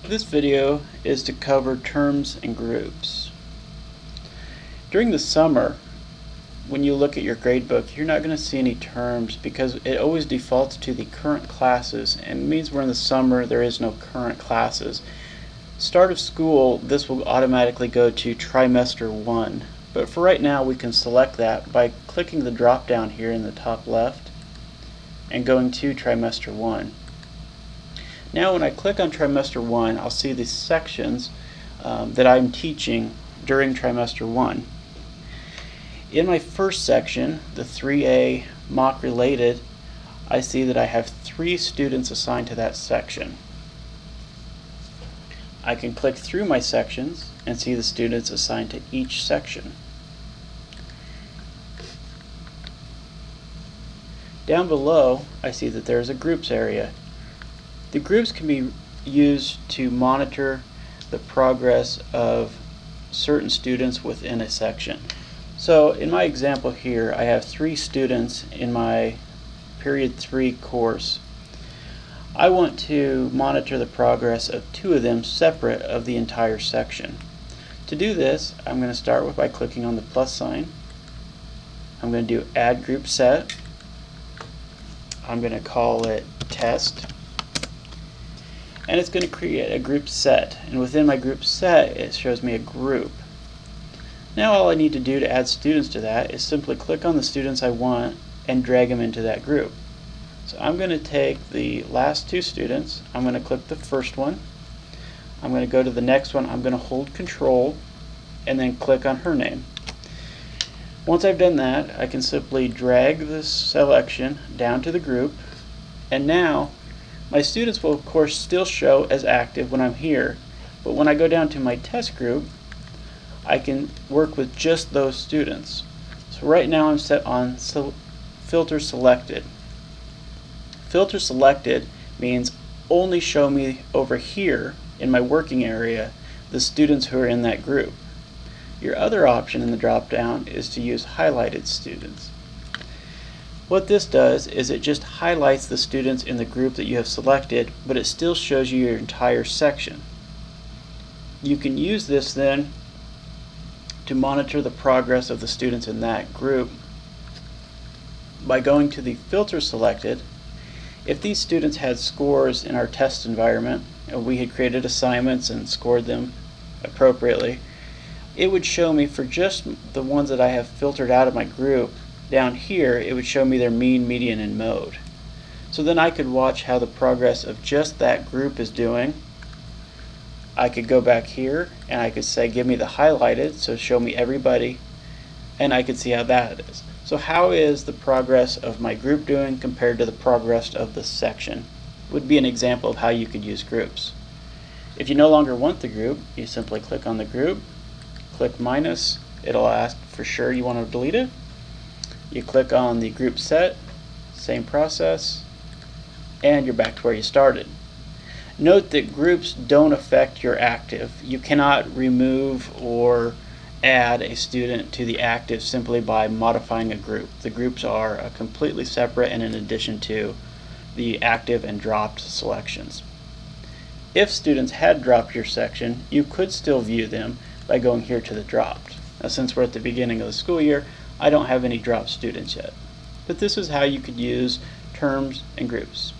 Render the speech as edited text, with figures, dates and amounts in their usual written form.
This video is to cover terms and groups. During the summer, when you look at your gradebook, you're not going to see any terms because it always defaults to the current classes, and it means we're in the summer, there is no current classes. Start of school, this will automatically go to trimester 1, but for right now we can select that by clicking the drop down here in the top left and going to trimester 1. Now when I click on trimester 1, I'll see the sections that I'm teaching during trimester 1. In my first section, the 3A mock related, I see that I have 3 students assigned to that section. I can click through my sections and see the students assigned to each section. Down below, I see that there's a groups area. The groups can be used to monitor the progress of certain students within a section. So in my example here, I have 3 students in my period 3 course. I want to monitor the progress of 2 of them separate of the entire section. To do this, I'm going to start by clicking on the plus sign. I'm going to do add group set. I'm going to call it test. And it's going to create a group set, and within my group set it shows me a group. Now all I need to do to add students to that is simply click on the students I want and drag them into that group. So I'm going to take the last 2 students, I'm going to click the first one, I'm going to go to the next one, I'm going to hold control and then click on her name. Once I've done that, I can simply drag this selection down to the group, and now my students will of course still show as active when I'm here, but when I go down to my test group, I can work with just those students. So right now I'm set on filter selected. Filter selected means only show me over here in my working area the students who are in that group. Your other option in the drop down is to use highlighted students. What this does is it just highlights the students in the group that you have selected, but it still shows you your entire section. You can use this then to monitor the progress of the students in that group by going to the filter selected. If these students had scores in our test environment and we had created assignments and scored them appropriately, it would show me for just the ones that I have filtered out of my group. Down here it would show me their mean, median, and mode. So then I could watch how the progress of just that group is doing. I could go back here and I could say give me the highlighted, so show me everybody, and I could see how that is. So how is the progress of my group doing compared to the progress of the section? Would be an example of how you could use groups. If you no longer want the group, you simply click on the group, click minus, it'll ask for sure you want to delete it. You click on the group set, same process, and you're back to where you started. Note that groups don't affect your active. You cannot remove or add a student to the active simply by modifying a group. The groups are completely separate and in addition to the active and dropped selections. If students had dropped your section, you could still view them by going here to the dropped. Now, since we're at the beginning of the school year, I don't have any dropped students yet. But this is how you could use terms and groups.